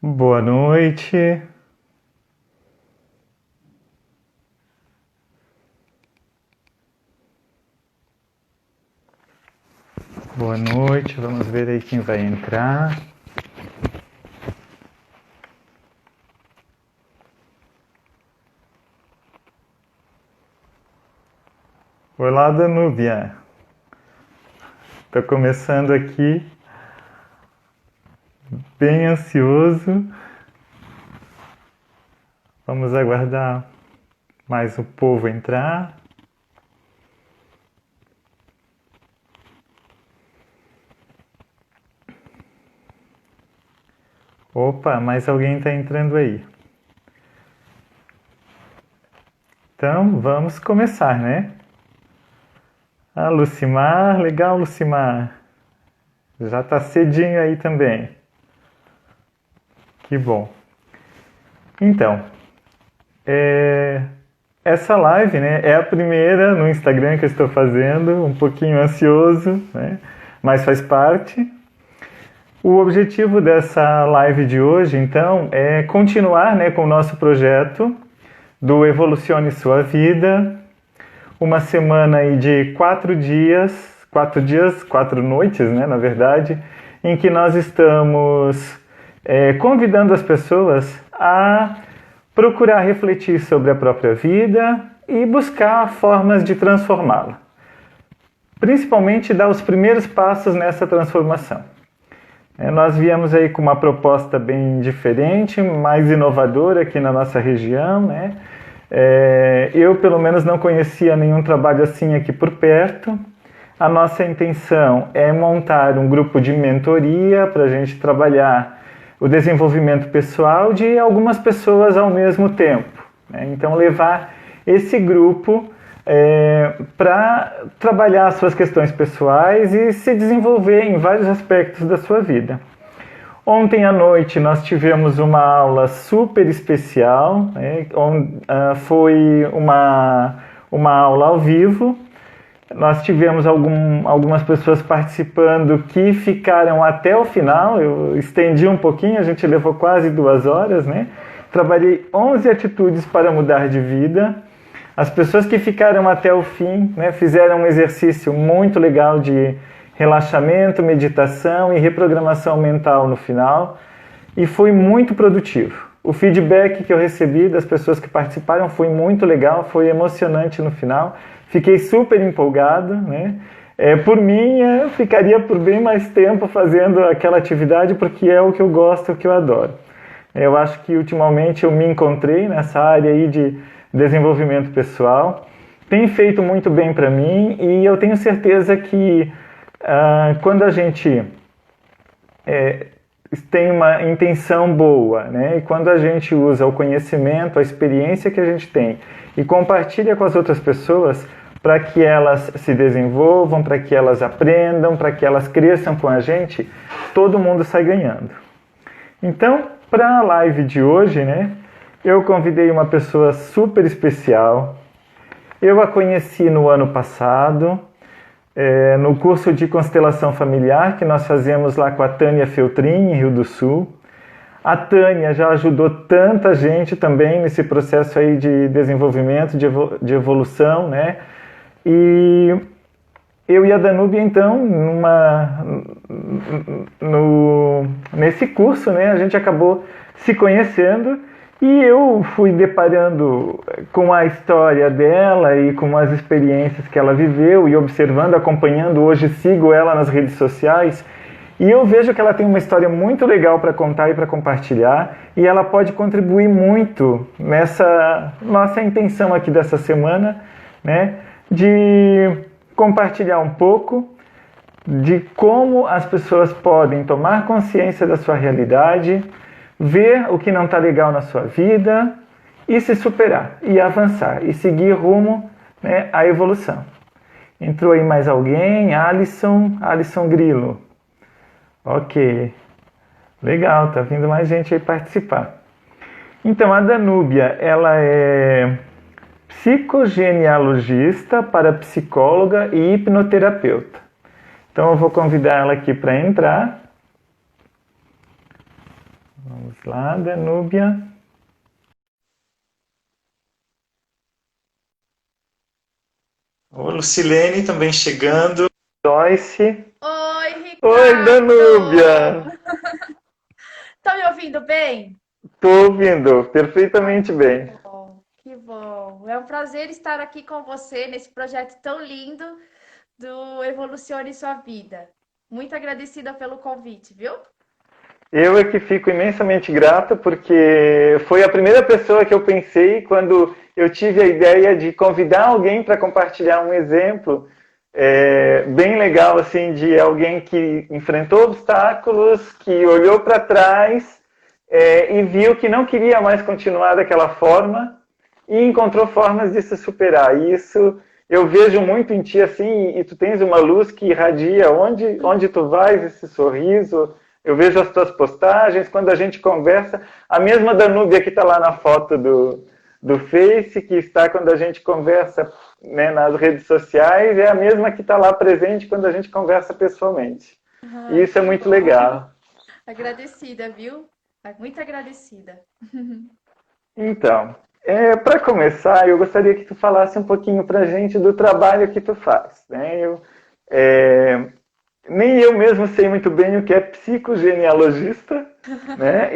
Boa noite. Boa noite. Vamos ver aí quem vai entrar. Olá, Danúbia. Estou começando aqui, bem ansioso. Vamos aguardar mais o povo entrar. Opa, mais alguém está entrando aí. Então, vamos começar, né? Ah, Lucimar, legal, Lucimar. Já está cedinho aí também. Que bom. Então, essa live, né, é a primeira no Instagram que eu estou fazendo, um pouquinho ansioso, né, mas faz parte. O objetivo dessa live de hoje, então, é continuar, né, com o nosso projeto do Evolucione Sua Vida, uma semana aí de 4 noites, né, na verdade, em que nós estamos convidando as pessoas a procurar refletir sobre a própria vida e buscar formas de transformá-la. Principalmente dar os primeiros passos nessa transformação. Nós viemos aí com uma proposta bem diferente, mais inovadora aqui na nossa região, né? Eu, pelo menos, não conhecia nenhum trabalho assim aqui por perto. A nossa intenção é montar um grupo de mentoria para a gente trabalhar o desenvolvimento pessoal de algumas pessoas ao mesmo tempo, né? Então, levar esse grupo para trabalhar as suas questões pessoais e se desenvolver em vários aspectos da sua vida. Ontem à noite nós tivemos uma aula super especial, né? Foi uma aula ao vivo. Nós tivemos algumas pessoas participando que ficaram até o final. Eu estendi um pouquinho, a gente levou quase 2 horas, né? Trabalhei 11 atitudes para mudar de vida. As pessoas que ficaram até o fim, né, fizeram um exercício muito legal de relaxamento, meditação e reprogramação mental no final, e foi muito produtivo. O feedback que eu recebi das pessoas que participaram foi muito legal, foi emocionante no final. Fiquei super empolgado, né? Por mim, eu ficaria por bem mais tempo fazendo aquela atividade, porque é o que eu gosto, o que eu adoro. Eu acho que ultimamente eu me encontrei nessa área aí de desenvolvimento pessoal. Tem feito muito bem para mim e eu tenho certeza que quando a gente tem uma intenção boa, né? E quando a gente usa o conhecimento, a experiência que a gente tem e compartilha com as outras pessoas para que elas se desenvolvam, para que elas aprendam, para que elas cresçam com a gente, todo mundo sai ganhando. Então, para a live de hoje, né, eu convidei uma pessoa super especial. Eu a conheci no ano passado, no curso de constelação familiar que nós fazemos lá com a Tânia Feltrin, em Rio do Sul. A Tânia já ajudou tanta gente também nesse processo aí de desenvolvimento, de evolução, né? E eu e a Danúbia, então, nesse curso, né, a gente acabou se conhecendo e eu fui deparando com a história dela e com as experiências que ela viveu e observando, acompanhando. Hoje sigo ela nas redes sociais e eu vejo que ela tem uma história muito legal para contar e para compartilhar, e ela pode contribuir muito nessa nossa intenção aqui dessa semana, né, de compartilhar um pouco de como as pessoas podem tomar consciência da sua realidade, ver o que não está legal na sua vida e se superar, e avançar, e seguir rumo, né, à evolução. Entrou aí mais alguém? Alisson Grilo. Ok. Legal, tá vindo mais gente aí participar. Então, a Danúbia, ela é psicogenealogista, parapsicóloga e hipnoterapeuta. Então eu vou convidar ela aqui para entrar. Vamos lá, Danúbia. Ô, Lucilene também chegando. Joyce. Oi, Oi, Ricardo! Danúbia! Tá me ouvindo bem? Estou ouvindo Ai, perfeitamente que bem. bom, que bom. É um prazer estar aqui com você nesse projeto tão lindo do Evolucione Sua Vida. Muito agradecida pelo convite, viu? Eu é que fico imensamente grata porque foi a primeira pessoa que eu pensei quando eu tive a ideia de convidar alguém para compartilhar um exemplo bem legal assim de alguém que enfrentou obstáculos, que olhou para trás e viu que não queria mais continuar daquela forma e encontrou formas de se superar. E isso eu vejo muito em ti assim, e tu tens uma luz que irradia onde tu vais, esse sorriso. Eu vejo as tuas postagens, quando a gente conversa, a mesma Danúbia que está lá na foto do Face, que está quando a gente conversa, né, nas redes sociais, é a mesma que está lá presente quando a gente conversa pessoalmente. E Ai, isso é que muito bom. legal. Agradecida, viu? Muito agradecida. Então, para começar, eu gostaria que tu falasse um pouquinho para a gente do trabalho que tu faz. Né? É, Nem eu mesmo sei muito bem o que é psicogenealogista, né?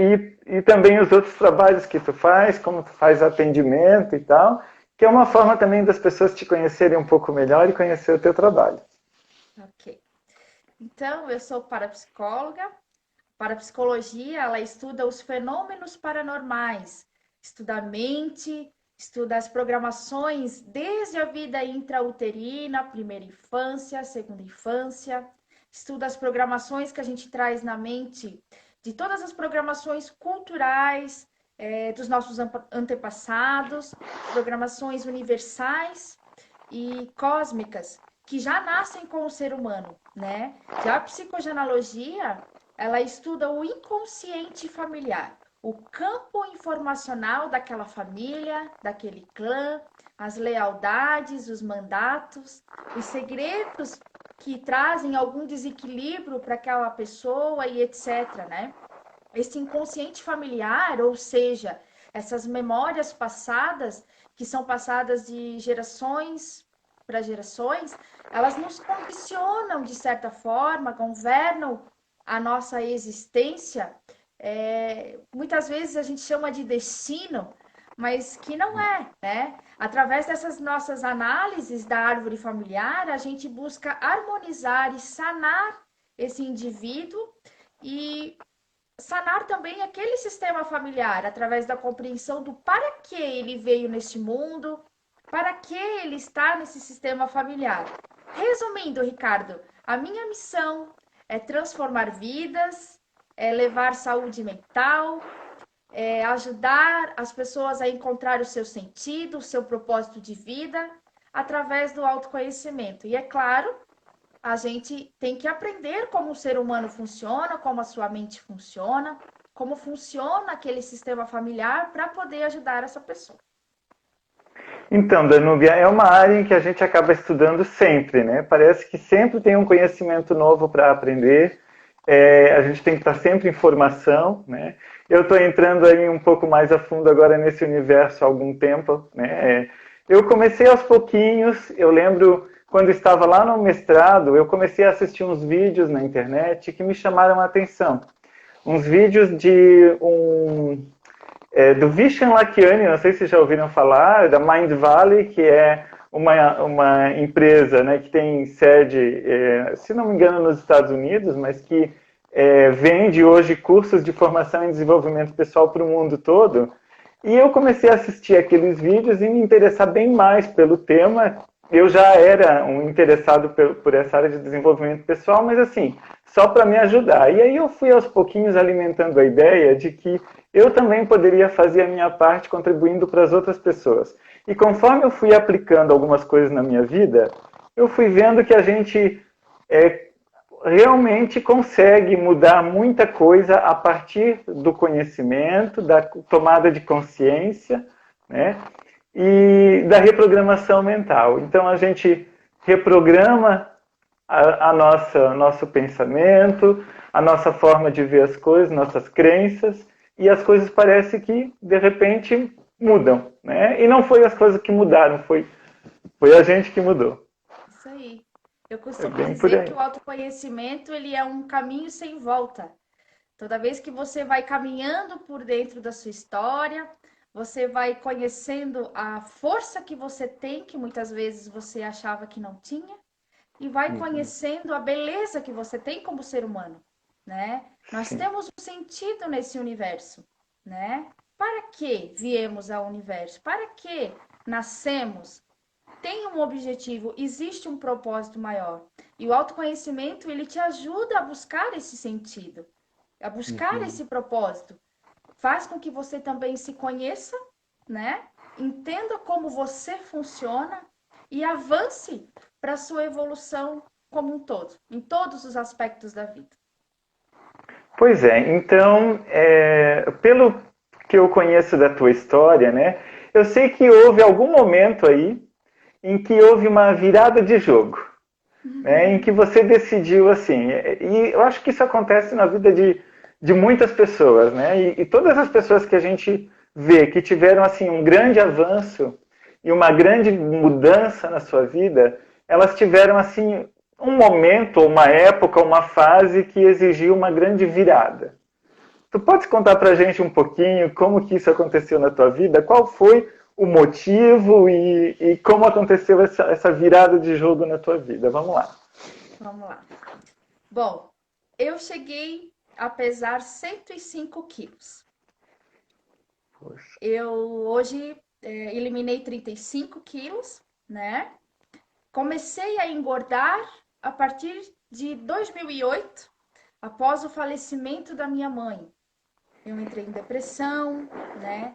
E também os outros trabalhos que tu faz, como tu faz atendimento e tal, que é uma forma também das pessoas te conhecerem um pouco melhor e conhecer o teu trabalho. Ok. Então, eu sou parapsicóloga. Parapsicologia, ela estuda os fenômenos paranormais, estuda a mente, estuda as programações desde a vida intrauterina, primeira infância, segunda infância, estuda as programações que a gente traz na mente, de todas as programações culturais, dos nossos antepassados, programações universais e cósmicas que já nascem com o ser humano, né? Já a psicogenealogia, ela estuda o inconsciente familiar, o campo informacional daquela família, daquele clã, as lealdades, os mandatos, os segredos que trazem algum desequilíbrio para aquela pessoa e etc, né? Esse inconsciente familiar, ou seja, essas memórias passadas, que são passadas de gerações para gerações, elas nos condicionam de certa forma, governam a nossa existência. Muitas vezes a gente chama de destino, mas que não é, né? Através dessas nossas análises da árvore familiar, a gente busca harmonizar e sanar esse indivíduo e sanar também aquele sistema familiar através da compreensão do para que ele veio neste mundo, para que ele está nesse sistema familiar. Resumindo, Ricardo, a minha missão é transformar vidas, é levar saúde mental, é ajudar as pessoas a encontrar o seu sentido, o seu propósito de vida através do autoconhecimento. E é claro, a gente tem que aprender como o ser humano funciona, como a sua mente funciona, como funciona aquele sistema familiar para poder ajudar essa pessoa. Então, Danúbia, é uma área em que a gente acaba estudando sempre, né? Parece que sempre tem um conhecimento novo para aprender, a gente tem que estar sempre em formação, né? Eu estou entrando aí um pouco mais a fundo agora nesse universo há algum tempo, né? Eu comecei aos pouquinhos, eu lembro quando estava lá no mestrado, eu comecei a assistir uns vídeos na internet que me chamaram a atenção. Uns vídeos de do Vishen Lakhiani, não sei se já ouviram falar, da Mind Valley, que é uma empresa, né, que tem sede, se não me engano, nos Estados Unidos, mas que vende hoje cursos de formação e desenvolvimento pessoal para o mundo todo. E eu comecei a assistir aqueles vídeos e me interessar bem mais pelo tema. Eu já era um interessado por essa área de desenvolvimento pessoal, mas assim, só para me ajudar. E aí eu fui aos pouquinhos alimentando a ideia de que eu também poderia fazer a minha parte contribuindo para as outras pessoas. E conforme eu fui aplicando algumas coisas na minha vida, eu fui vendo que a gente é, realmente consegue mudar muita coisa a partir do conhecimento, da tomada de consciência, né? E da reprogramação mental. Então a gente reprograma a nosso pensamento, a nossa forma de ver as coisas, nossas crenças, e as coisas parecem que, de repente, mudam, né? E não foi as coisas que mudaram, foi a gente que mudou. Isso aí. Eu É costumo bem por dizer aí. que o autoconhecimento, ele é um caminho sem volta. Toda vez que você vai caminhando por dentro da sua história, você vai conhecendo a força que você tem, que muitas vezes você achava que não tinha, e vai Uhum, conhecendo a beleza que você tem como ser humano, né? Nós sim. temos um sentido nesse universo, né? Para que viemos ao universo? Para que nascemos? Tem um objetivo, existe um propósito maior. E o autoconhecimento, ele te ajuda a buscar esse sentido, a buscar Uhum. esse propósito. Faz com que você também se conheça, né? Entenda como você funciona e avance para a sua evolução como um todo, em todos os aspectos da vida. Pois é, então, pelo que eu conheço da tua história, né, eu sei que houve algum momento aí em que houve uma virada de jogo, né, em que você decidiu assim, e eu acho que isso acontece na vida de muitas pessoas, né, e todas as pessoas que a gente vê que tiveram assim um grande avanço e uma grande mudança na sua vida, elas tiveram assim um momento, uma época, uma fase que exigiu uma grande virada. Tu pode contar pra gente um pouquinho como que isso aconteceu na tua vida? Qual foi o motivo e como aconteceu essa virada de jogo na tua vida? Vamos lá. Vamos lá. Bom, eu cheguei a pesar 105 quilos. Poxa. Eu hoje eliminei 35 quilos, né? Comecei a engordar a partir de 2008, após o falecimento da minha mãe. Eu entrei em depressão, né?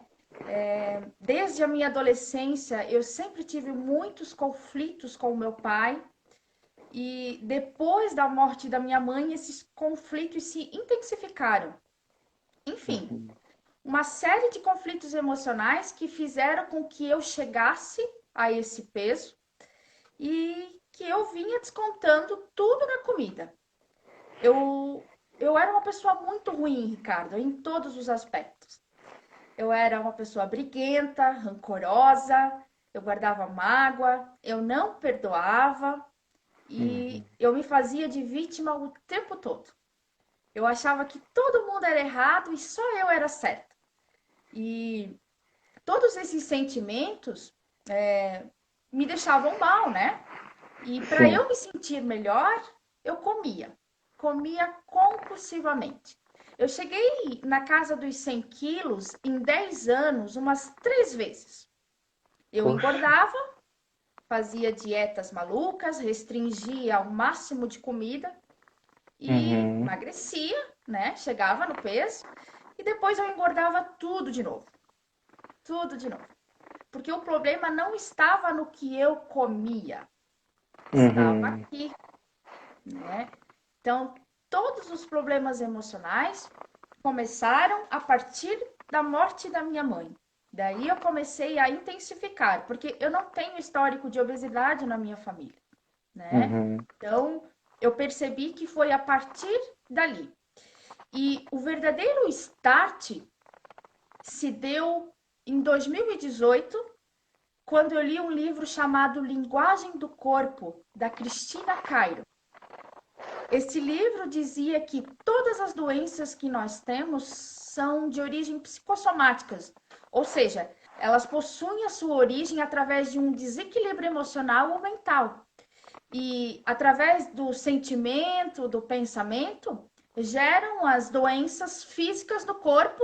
Desde a minha adolescência, eu sempre tive muitos conflitos com o meu pai. E depois da morte da minha mãe, esses conflitos se intensificaram. Enfim, Uhum. uma série de conflitos emocionais que fizeram com que eu chegasse a esse peso e que eu vinha descontando tudo na comida. Eu era uma pessoa muito ruim, Ricardo, em todos os aspectos. Eu era uma pessoa briguenta, rancorosa, eu guardava mágoa, eu não perdoava Uhum. e eu me fazia de vítima o tempo todo. Eu achava que todo mundo era errado e só eu era certa. E todos esses sentimentos me deixavam mal, né? E para Sim. eu me sentir melhor, eu comia. Comia compulsivamente. Eu cheguei na casa dos 100 quilos em 10 anos, umas 3 vezes. Eu Poxa. engordava, fazia dietas malucas, restringia ao máximo de comida e Uhum. emagrecia, né? Chegava no peso e depois eu engordava tudo de novo. Tudo de novo. Porque o problema não estava no que eu comia, estava Uhum. aqui, né? Então, todos os problemas emocionais começaram a partir da morte da minha mãe. Daí eu comecei a intensificar, porque eu não tenho histórico de obesidade na minha família, né? Uhum. Então, eu percebi que foi a partir dali. E o verdadeiro start se deu em 2018, quando eu li um livro chamado Linguagem do Corpo, da Cristina Cairo. Esse livro dizia que todas as doenças que nós temos são de origem psicossomáticas, ou seja, elas possuem a sua origem através de um desequilíbrio emocional ou mental. E através do sentimento, do pensamento, geram as doenças físicas do corpo.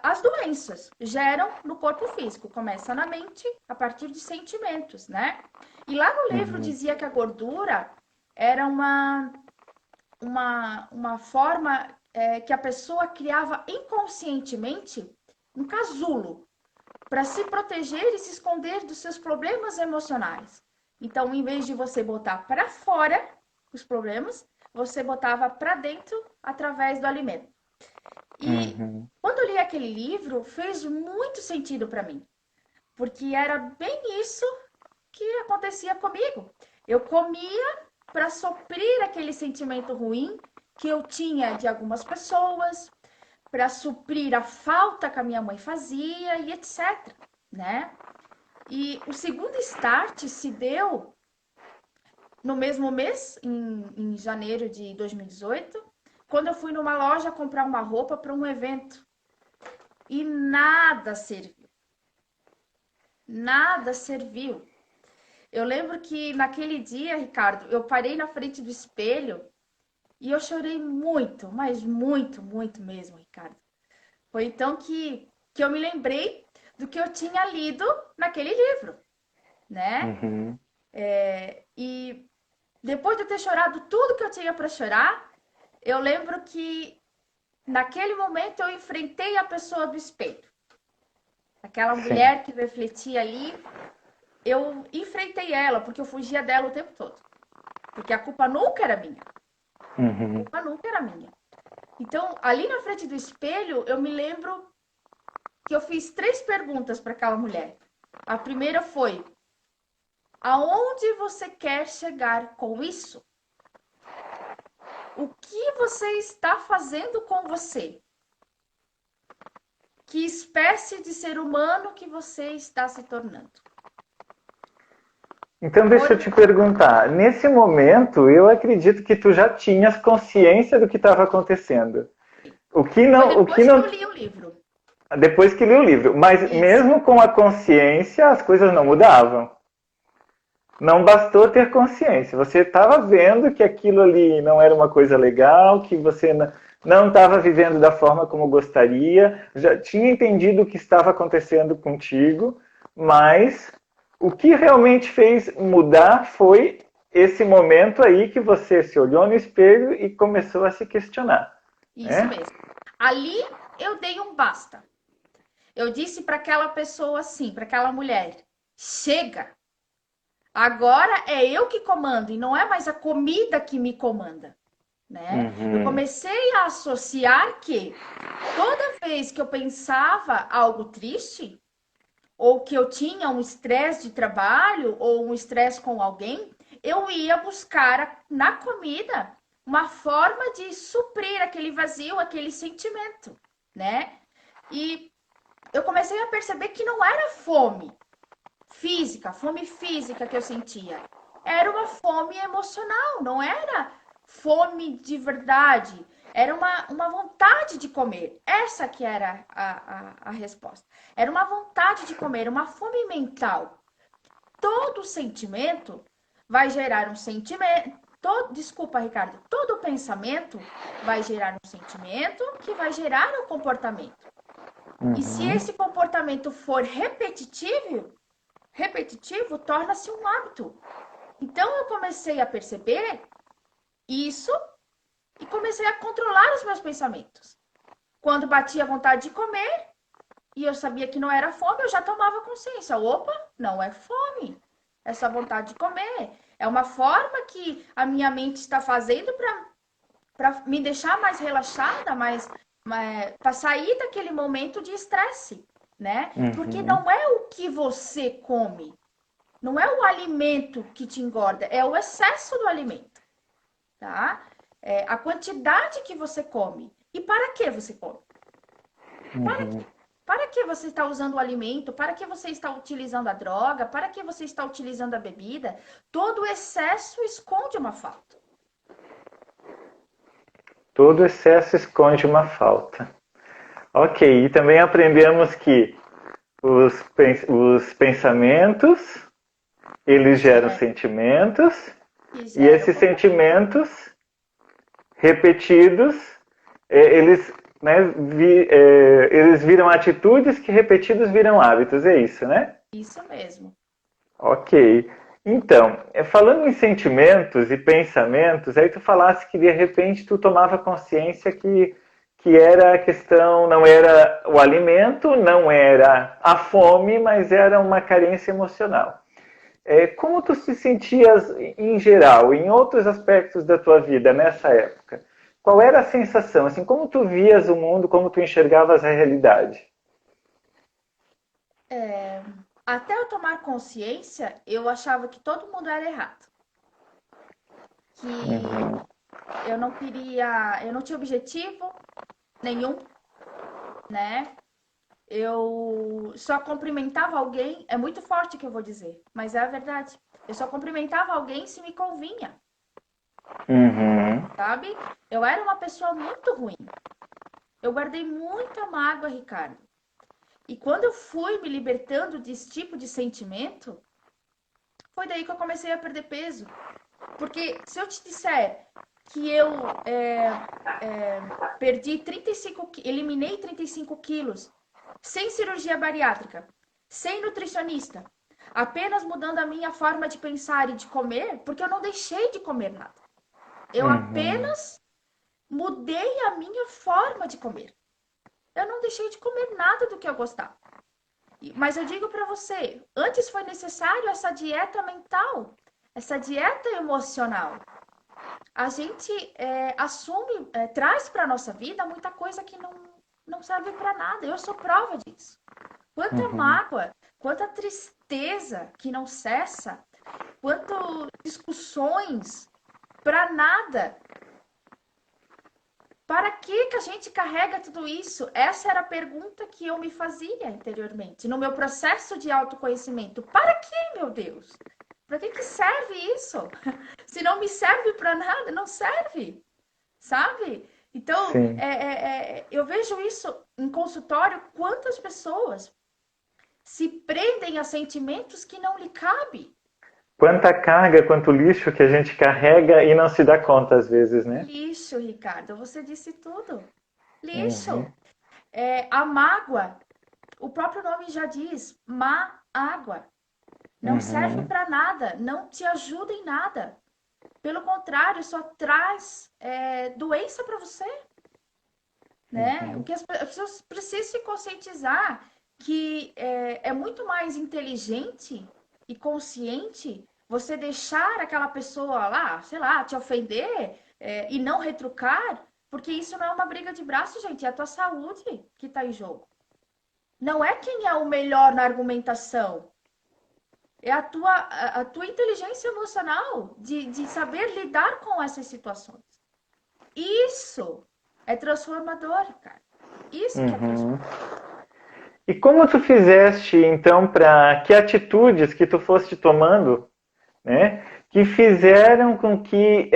As doenças geram no corpo físico, começa na mente a partir de sentimentos, né? E lá no livro Uhum. dizia que a gordura era uma forma que a pessoa criava inconscientemente um casulo para se proteger e se esconder dos seus problemas emocionais. Então, em vez de você botar para fora os problemas, você botava para dentro através do alimento. E Uhum. quando eu li aquele livro, fez muito sentido para mim, porque era bem isso que acontecia comigo. Eu comia para suprir aquele sentimento ruim que eu tinha de algumas pessoas, para suprir a falta que a minha mãe fazia e etc, né? E o segundo start se deu no mesmo mês, em janeiro de 2018, quando eu fui numa loja comprar uma roupa para um evento. E nada serviu. Nada serviu. Eu lembro que naquele dia, Ricardo, eu parei na frente do espelho e eu chorei muito, mas muito, muito mesmo, Ricardo. Foi então que eu me lembrei do que eu tinha lido naquele livro, né? Uhum. E depois de eu ter chorado tudo que eu tinha para chorar, eu lembro que naquele momento eu enfrentei a pessoa do espelho. Aquela Sim. mulher que refletia ali, eu enfrentei ela, porque eu fugia dela o tempo todo. Porque a culpa nunca era minha. A Uhum. culpa nunca era minha. Então, ali na frente do espelho, eu me lembro que eu fiz 3 perguntas para aquela mulher. A primeira foi: aonde você quer chegar com isso? O que você está fazendo com você? Que espécie de ser humano que você está se tornando? Então deixa eu Foram... te perguntar, nesse momento eu acredito que tu já tinhas consciência do que estava acontecendo. Foi O que depois que eu não, li o livro. depois que li o livro, mas Isso. mesmo com a consciência as coisas não mudavam. Não bastou ter consciência. Você estava vendo que aquilo ali não era uma coisa legal, que você não estava vivendo da forma como gostaria, já tinha entendido o que estava acontecendo contigo, mas o que realmente fez mudar foi esse momento aí que você se olhou no espelho e começou a se questionar, Isso né? mesmo. Ali eu dei um basta. Eu disse para aquela pessoa assim, para aquela mulher: chega. Agora é eu que comando e não é mais a comida que me comanda, né? Eu Uhum. comecei a associar que toda vez que eu pensava algo triste, ou que eu tinha um estresse de trabalho, ou um estresse com alguém, eu ia buscar na comida uma forma de suprir aquele vazio, aquele sentimento, né? E eu comecei a perceber que não era fome física que eu sentia. Era uma fome emocional, não era fome de verdade. Era uma vontade de comer. Essa que era a resposta. Era uma vontade de comer, uma fome mental. Todo sentimento vai gerar um sentimento. Desculpa, Ricardo. Todo pensamento vai gerar um sentimento que vai gerar um comportamento. E se Uhum. esse comportamento for repetitivo, torna-se um hábito. Então eu comecei a perceber isso e comecei a controlar os meus pensamentos. Quando batia a vontade de comer e eu sabia que não era fome, eu já tomava consciência. Opa, não é fome. Essa vontade de comer é uma forma que a minha mente está fazendo para me deixar mais relaxada, para sair daquele momento de estresse, né? Porque Uhum. não é o que você come, não é o alimento que te engorda, é o excesso do alimento, tá? É a quantidade que você come. E para que você come? Para Uhum. quê? Para que você está usando o alimento? Para que você está utilizando a droga? Para que você está utilizando a bebida? Todo excesso esconde uma falta. Todo excesso esconde uma falta. Ok, e também aprendemos que os pensamentos, eles geram Gera, sentimentos, que e gera o esses comportamento. sentimentos repetidos, eles, né, eles viram atitudes que repetidos viram hábitos, é isso, né? Isso mesmo. Ok. Então, falando em sentimentos e pensamentos, aí tu falasse que de repente tu tomava consciência que era a questão, não era o alimento, não era a fome, mas era uma carência emocional. Como tu se sentias em geral, em outros aspectos da tua vida nessa época? Qual era a sensação? Assim, como tu vias o mundo, como tu enxergavas a realidade? Até eu tomar consciência, eu achava que todo mundo era errado. Que Uhum. eu não tinha objetivo nenhum, né? Eu só cumprimentava alguém, é muito forte o que eu vou dizer, mas é a verdade. Eu só cumprimentava alguém se me convinha, Uhum. sabe? Eu era uma pessoa muito ruim. Eu guardei muita mágoa, Ricardo. E quando eu fui me libertando desse tipo de sentimento, foi daí que eu comecei a perder peso. Porque se eu te disser que eu perdi 35, eliminei 35 quilos sem cirurgia bariátrica, sem nutricionista, apenas mudando a minha forma de pensar e de comer, porque eu não deixei de comer nada. Eu Uhum. apenas mudei a minha forma de comer. Eu não deixei de comer nada do que eu gostava. Mas eu digo para você, antes foi necessário essa dieta mental, essa dieta emocional. A gente assume, traz para a nossa vida muita coisa que não serve para nada. Eu sou prova disso. Quanta Uhum. mágoa, quanta tristeza que não cessa, quantas discussões para nada. Para que a gente carrega tudo isso? Essa era a pergunta que eu me fazia anteriormente, no meu processo de autoconhecimento. Para que, meu Deus? Para que serve isso? Se não me serve para nada, não serve, sabe? Então, Sim. eu vejo isso em consultório, quantas pessoas se prendem a sentimentos que não lhe cabem. Quanta carga, quanto lixo que a gente carrega e não se dá conta às vezes, né? Lixo, Ricardo, você disse tudo. Lixo. Uhum. A mágoa, o próprio nome já diz, má água. Não serve Uhum. para nada, não te ajuda em nada. Pelo contrário, só traz doença para você, né? O Uhum. que as pessoas precisam se conscientizar que é muito mais inteligente e consciente você deixar aquela pessoa lá, sei lá, te ofender e não retrucar, porque isso não é uma briga de braço, gente, é a tua saúde que está em jogo. Não é quem é o melhor na argumentação, é a tua inteligência emocional de saber lidar com essas situações. Isso é transformador, cara. Isso que é Uhum. transformador. E como tu fizeste, então, para que atitudes que tu foste tomando, né, que fizeram com que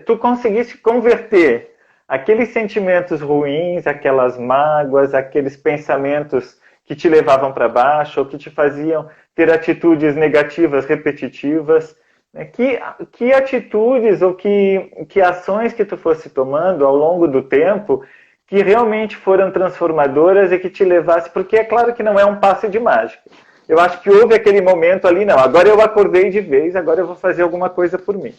tu conseguisse converter aqueles sentimentos ruins, aquelas mágoas, aqueles pensamentos que te levavam para baixo ou que te faziam ter atitudes negativas repetitivas, né, que atitudes ou que ações que tu fosse tomando ao longo do tempo que realmente foram transformadoras e que te levasse, porque é claro que não é um passe de mágica. Eu acho que houve aquele momento ali, não, agora eu acordei de vez, agora eu vou fazer alguma coisa por mim.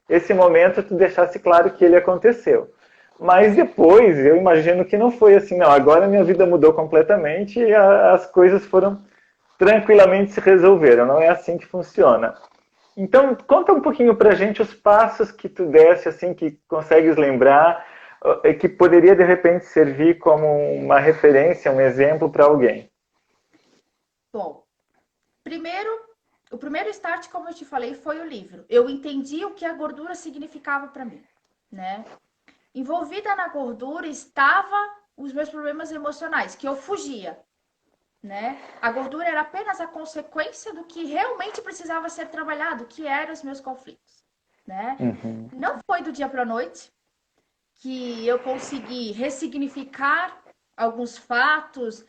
Esse momento tu deixasse claro que ele aconteceu. Mas depois, eu imagino que não foi assim, não, agora minha vida mudou completamente e as coisas foram tranquilamente se resolveram. Não é assim que funciona. Então, conta um pouquinho pra gente os passos que tu desse, assim, que consegues lembrar, que poderia de repente servir como uma referência, um exemplo para alguém. Bom, primeiro, o primeiro start, como eu te falei, foi o livro. Eu entendi o que a gordura significava para mim, né? Envolvida na gordura estava os meus problemas emocionais, que eu fugia, né? A gordura era apenas a consequência do que realmente precisava ser trabalhado, que eram os meus conflitos, né? Uhum. Não foi do dia para a noite que eu consegui ressignificar alguns fatos,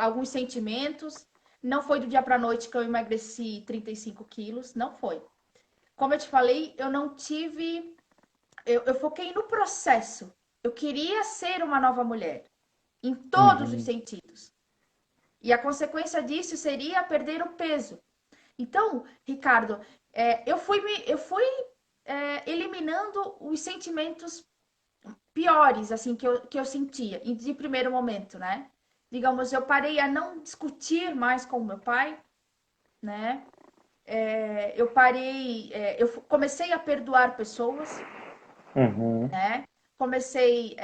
alguns sentimentos. Não foi do dia para a noite que eu emagreci 35 quilos, não foi. Como eu te falei, eu não tive. Eu foquei no processo. Eu queria ser uma nova mulher, em todos os Uhum. sentidos. E a consequência disso seria perder o peso. Então, Ricardo, eu fui eliminando os sentimentos piores, assim, que eu sentia, de primeiro momento, né? Digamos, eu parei a não discutir mais com o meu pai, né? Eu comecei a perdoar pessoas, Uhum. né? Comecei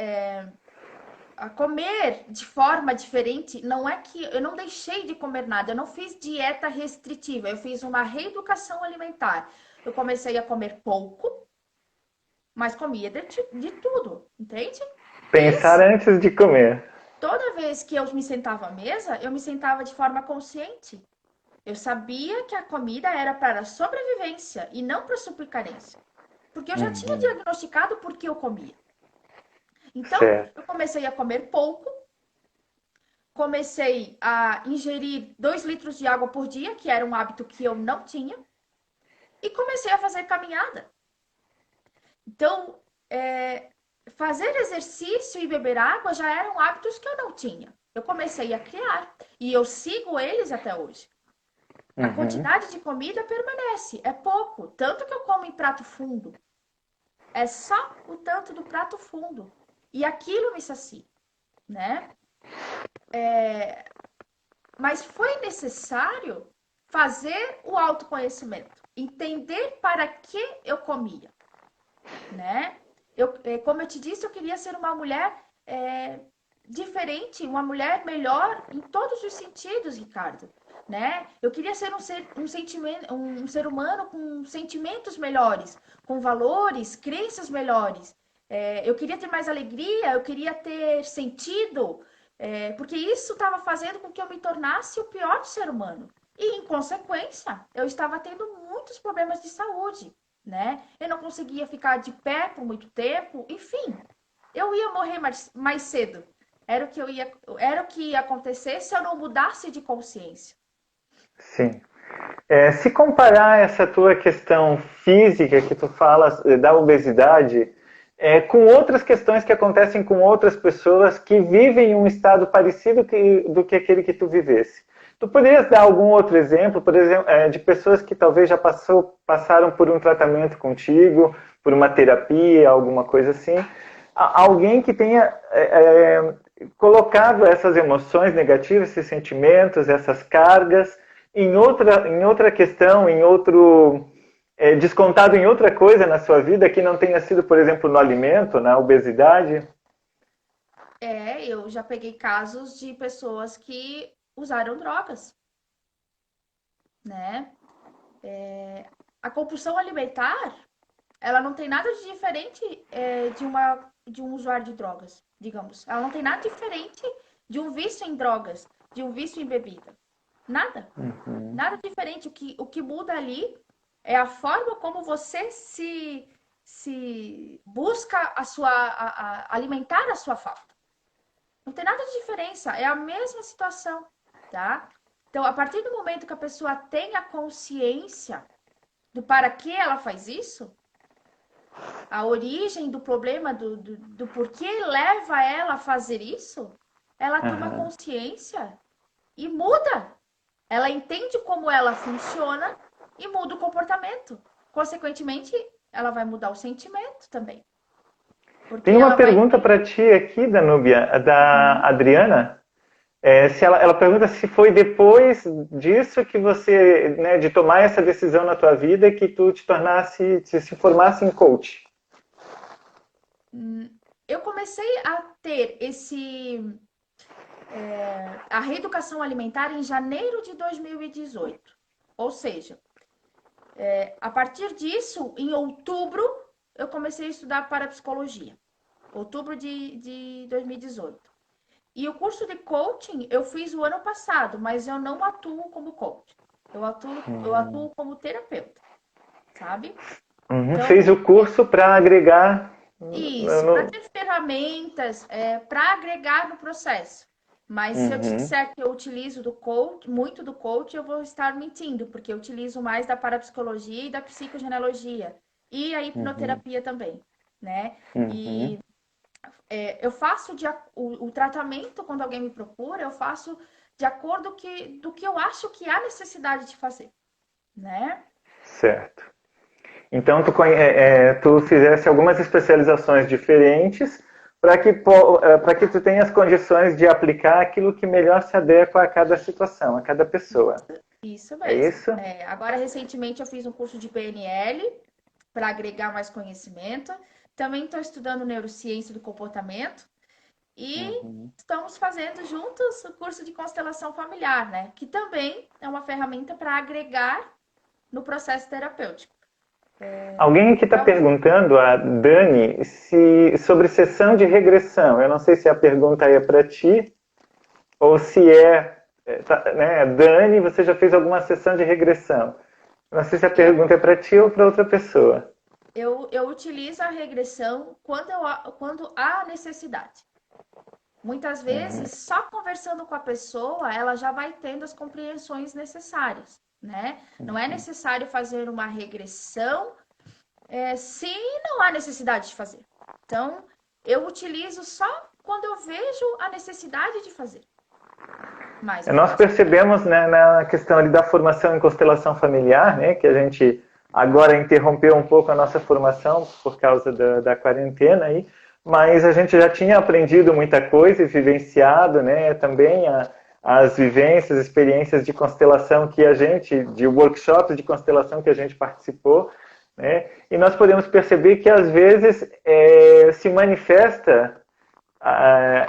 a comer de forma diferente. Não é que eu não deixei de comer nada, eu não fiz dieta restritiva, eu fiz uma reeducação alimentar. Eu comecei a comer pouco, mas comia de tudo, entende? Pensar Isso. antes de comer. toda vez que eu me sentava à mesa, eu me sentava de forma consciente. Eu sabia que a comida era para a sobrevivência e não para suprir carência. Porque eu já tinha Uhum. diagnosticado por que eu comia. Então, eu Certo. comecei a comer pouco, comecei a ingerir 2 litros de água por dia, que era um hábito que eu não tinha, e comecei a fazer caminhada. Então, fazer exercício e beber água já eram hábitos que eu não tinha. Eu comecei a criar e eu sigo eles até hoje. A Uhum. quantidade de comida permanece, é pouco, tanto que eu como em prato fundo. É só o tanto do prato fundo. E aquilo me sacia, né? Mas foi necessário fazer o autoconhecimento, entender para que eu comia, né? Como eu te disse, eu queria ser uma mulher diferente, uma mulher melhor em todos os sentidos, Ricardo, né? Eu queria ser um ser humano com sentimentos melhores, com valores, crenças melhores. Eu queria ter mais alegria, eu queria ter sentido, porque isso estava fazendo com que eu me tornasse o pior ser humano. E, em consequência, eu estava tendo muitos problemas de saúde, né? Eu não conseguia ficar de pé por muito tempo, enfim, eu ia morrer mais cedo. Era o que ia acontecer se eu não mudasse de consciência. Sim. Se comparar essa tua questão física que tu falas da obesidade com outras questões que acontecem com outras pessoas que vivem um estado parecido do que aquele que tu vivesse. Tu poderias dar algum outro exemplo, por exemplo, de pessoas que talvez já passaram por um tratamento contigo, por uma terapia, alguma coisa assim? Alguém que tenha colocado essas emoções negativas, esses sentimentos, essas cargas em outra questão, descontado em outra coisa na sua vida que não tenha sido, por exemplo, no alimento, na obesidade? Eu já peguei casos de pessoas que usaram drogas, né? A compulsão alimentar, ela não tem nada de diferente de um usuário de drogas, digamos. Ela não tem nada diferente de um vício em drogas, de um vício em bebida. Nada. Uhum. Nada diferente. O que muda ali é a forma como você se busca alimentar a sua falta. Não tem nada de diferença, é a mesma situação, tá? Então, a partir do momento que a pessoa tem a consciência do para que ela faz isso, a origem do problema, do porquê leva ela a fazer isso, ela toma Uhum. consciência e muda. Ela entende como ela funciona e muda o comportamento. Consequentemente, ela vai mudar o sentimento também. Porque Tem uma ela vai. pergunta para ti aqui, Danúbia, da Uhum. Adriana. Se ela pergunta se foi depois disso que você, né, de tomar essa decisão na tua vida, que tu se formasse em coach. Eu comecei a ter a reeducação alimentar em janeiro de 2018. Ou seja, a partir disso, em outubro, eu comecei a estudar parapsicologia. Outubro de 2018. E o curso de coaching eu fiz o ano passado, mas eu não atuo como coach. Eu atuo como terapeuta, sabe? Uhum. Então, Fez o curso para agregar isso, para ter ferramentas, para agregar no processo. Mas se eu te Uhum. disser que eu utilizo muito do coach, eu vou estar mentindo, porque eu utilizo mais da parapsicologia e da psicogenealogia. E a Uhum. hipnoterapia também, né? Uhum. E eu faço o tratamento, quando alguém me procura, eu faço de acordo do que eu acho que há necessidade de fazer, né? Certo. Então, tu fizesse algumas especializações diferentes para que tu tenhas condições de aplicar aquilo que melhor se adequa a cada situação, a cada pessoa. Isso É mesmo. isso? Agora, recentemente, eu fiz um curso de PNL para agregar mais conhecimento. Também estou estudando neurociência do comportamento e Uhum. estamos fazendo juntos o curso de constelação familiar, né? Que também é uma ferramenta para agregar no processo terapêutico. Alguém aqui está Então, perguntando, a Dani, sobre sessão de regressão. Eu não sei se a pergunta é para ti ou se né, Dani, você já fez alguma sessão de regressão? Não sei se a eu, pergunta é para ti ou para outra pessoa. eu utilizo a regressão quando há necessidade. Muitas vezes, só conversando com a pessoa, ela já vai tendo as compreensões necessárias, né? Não é necessário fazer uma regressão, se não há necessidade de fazer. Então, eu utilizo só quando eu vejo a necessidade de fazer. Mas eu Nós faço. percebemos, né, na questão ali da formação em constelação familiar, né, que a gente agora interrompeu um pouco a nossa formação por causa da quarentena aí, mas a gente já tinha aprendido muita coisa e vivenciado, né, também as vivências, experiências de constelação que a gente, de workshops de constelação que a gente participou, né, e nós podemos perceber que às vezes se manifesta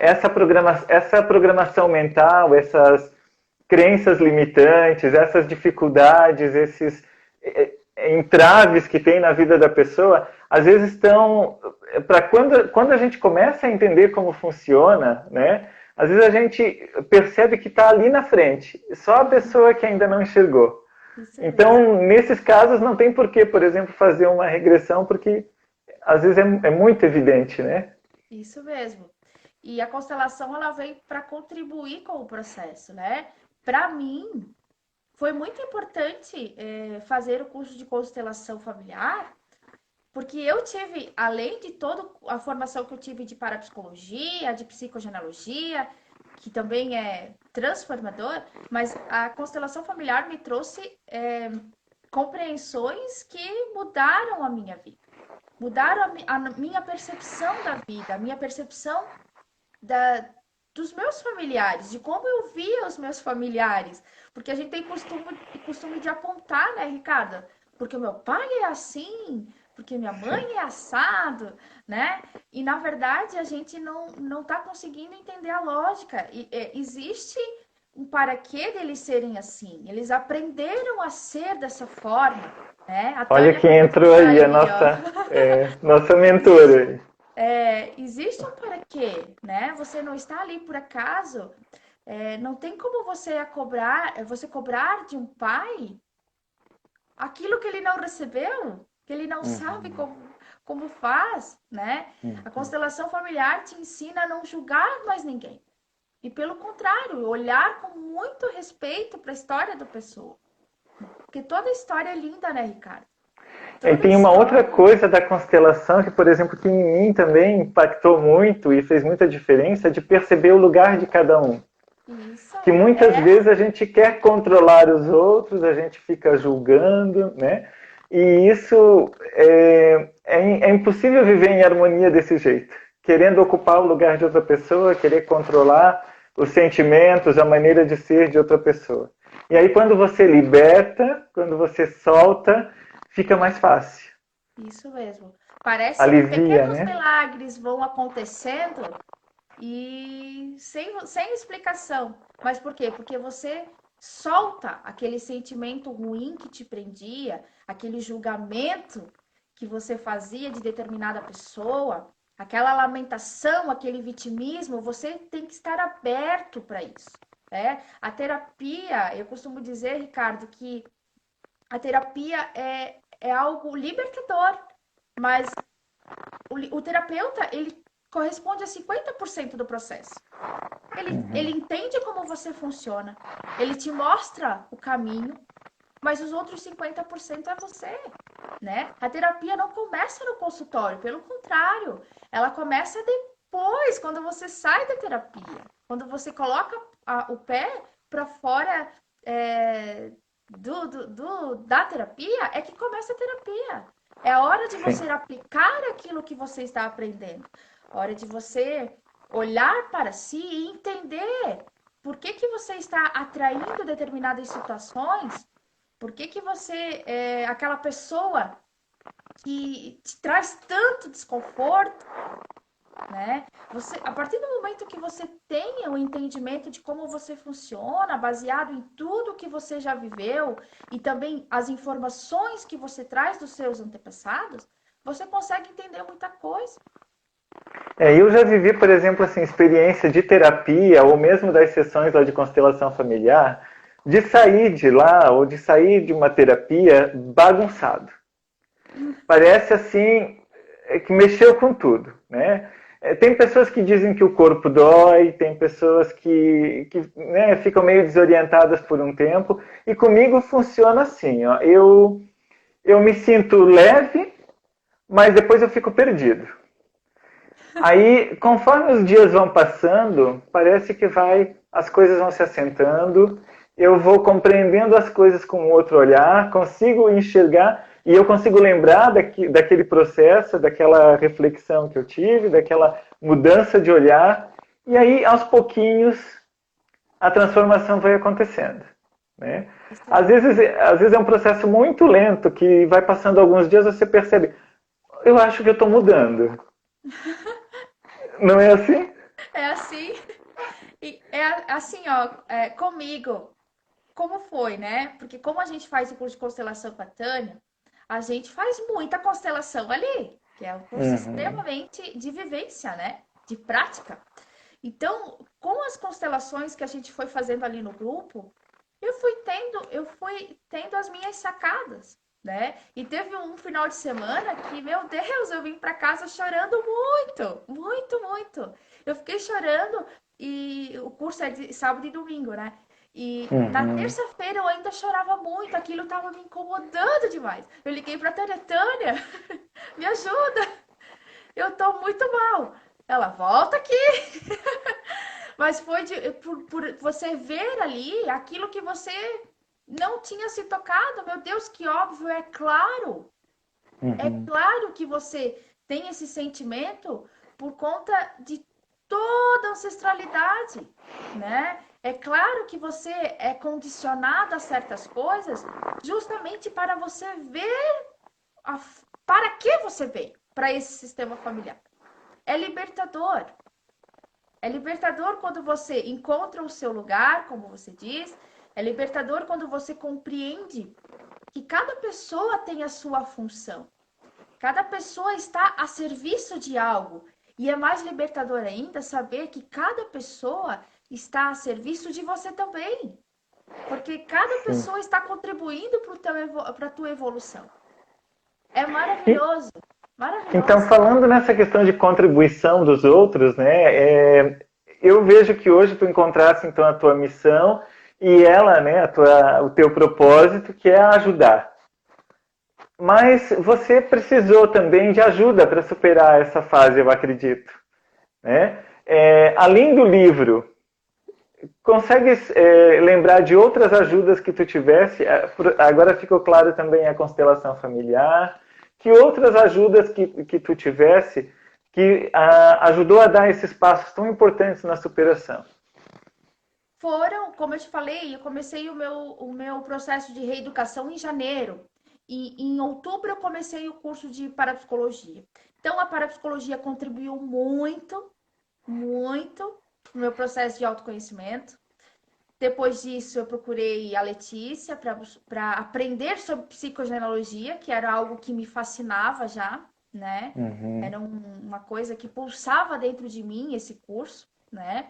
essa programação mental, essas crenças limitantes, essas dificuldades, esses entraves que tem na vida da pessoa, às vezes estão para quando a gente começa a entender como funciona, né? Às vezes a gente percebe que está ali na frente, só a pessoa que ainda não enxergou. Isso mesmo. Então, nesses casos, não tem por que, por exemplo, fazer uma regressão, porque às vezes é muito evidente, né? Isso mesmo. E a constelação ela vem para contribuir com o processo, né? Para mim, foi muito importante fazer o curso de constelação familiar, porque eu tive, além de toda a formação que eu tive de parapsicologia, de psicogenealogia, que também é transformador, mas a constelação familiar me trouxe compreensões que mudaram a minha vida. Mudaram a minha percepção da vida, a minha percepção da, dos meus familiares, de como eu via os meus familiares. Porque a gente tem costume de apontar, né, Ricardo? Porque o meu pai é assim, porque minha mãe é assado, né? E na verdade a gente não está conseguindo entender a lógica. Existe um para quê deles serem assim. Eles aprenderam a ser dessa forma, né? A Olha Tânia quem acabou de entrou entrar aí, a aí, nossa, ó. nossa mentora. Existe um para quê, né? Você não está ali por acaso. Não tem como você cobrar de um pai aquilo que ele não recebeu, que ele não sabe como faz, né? A constelação familiar te ensina a não julgar mais ninguém. E pelo contrário, olhar com muito respeito para a história da pessoa. Porque toda história é linda, né, Ricardo? E Toda tem uma outra história. coisa da constelação que, por exemplo, que em mim também impactou muito e fez muita diferença de perceber o lugar de cada um. Isso Que muitas é vezes a gente quer controlar os outros, a gente fica julgando, né? E isso é impossível viver em harmonia desse jeito. Querendo ocupar o lugar de outra pessoa, querer controlar os sentimentos, a maneira de ser de outra pessoa. E aí quando você liberta, quando você solta, fica mais fácil. isso mesmo. Parece que Alivia, pequenos né? milagres vão acontecendo e sem explicação. Mas por quê? Porque você solta aquele sentimento ruim que te prendia, aquele julgamento que você fazia de determinada pessoa, aquela lamentação, aquele vitimismo, você tem que estar aberto para isso. A terapia, eu costumo dizer, Ricardo, que a terapia é algo libertador, mas o terapeuta, ele corresponde a 50% do processo. Ele entende como você funciona, ele te mostra o caminho, mas os outros 50% é você, né? A terapia não começa no consultório, pelo contrário, ela começa depois, quando você sai da terapia, quando você coloca o pé para fora da terapia, é que começa a terapia. É a hora de Sim. você aplicar aquilo que você está aprendendo. A hora de você olhar para si e entender por que que você está atraindo determinadas situações, por que que você é aquela pessoa que te traz tanto desconforto, né? A partir do momento que você tenha o entendimento de como você funciona, baseado em tudo que você já viveu e também as informações que você traz dos seus antepassados, você consegue entender muita coisa. Eu já vivi, por exemplo, assim, experiência de terapia ou mesmo das sessões lá de constelação familiar, de sair de lá ou de sair de uma terapia bagunçado. Parece assim que mexeu com tudo, né? Tem pessoas que dizem que o corpo dói, tem pessoas que né, ficam meio desorientadas por um tempo, e comigo funciona assim, ó, eu me sinto leve, mas depois eu fico perdido. Aí, conforme os dias vão passando, parece que as coisas vão se assentando, eu vou compreendendo as coisas com outro olhar, consigo enxergar e eu consigo lembrar daquele processo, daquela reflexão que eu tive, daquela mudança de olhar, e aí, aos pouquinhos, a transformação vai acontecendo. Né? Às vezes é um processo muito lento, que vai passando alguns dias, você percebe, eu acho que eu estou mudando. Não é assim? É assim, e é assim, ó, comigo, como foi, né? Porque como a gente faz o curso de constelação com a Tânia, a gente faz muita constelação ali, que é um curso Uhum. extremamente de vivência, né? De prática. Então, com as constelações que a gente foi fazendo ali no grupo, eu fui tendo as minhas sacadas, né? E teve um final de semana que, meu Deus, eu vim para casa chorando muito, muito, muito. Eu fiquei chorando e o curso é de sábado e domingo, né? E na Uhum. terça-feira eu ainda chorava muito, aquilo tava me incomodando demais. Eu liguei pra Tânia, Tânia, me ajuda, eu tô muito mal. Ela, volta aqui. Mas foi por você ver ali aquilo que você não tinha se tocado. Meu Deus, que óbvio, é claro. É Uhum. claro que você tem esse sentimento por conta de toda a ancestralidade, né? É claro que você é condicionado a certas coisas justamente para você ver para que você veio para esse sistema familiar. É libertador. É libertador quando você encontra o seu lugar, como você diz. É libertador quando você compreende que cada pessoa tem a sua função. Cada pessoa está a serviço de algo. E é mais libertador ainda saber que cada pessoa está a serviço de você também. Porque cada Sim. pessoa está contribuindo para a tua evolução. É E, maravilhoso. então, Maravilhoso. falando nessa questão de contribuição dos outros, né, eu vejo que hoje tu encontraste então a tua missão e ela, né, o teu propósito, que é ajudar. Mas você precisou também de ajuda para superar essa fase, eu acredito. Né? Além do livro, consegues lembrar de outras ajudas que tu tivesse? Agora ficou claro também a constelação familiar. Que outras ajudas que tu tivesse que ajudou a dar esses passos tão importantes na superação? Foram, como eu te falei, eu comecei o meu processo de reeducação em janeiro. E em outubro eu comecei o curso de parapsicologia. Então, a parapsicologia contribuiu muito, muito no meu processo de autoconhecimento. Depois disso, eu procurei a Letícia para aprender sobre psicogenealogia, que era algo que me fascinava já, né? Uhum. Era uma coisa que pulsava dentro de mim, esse curso, né?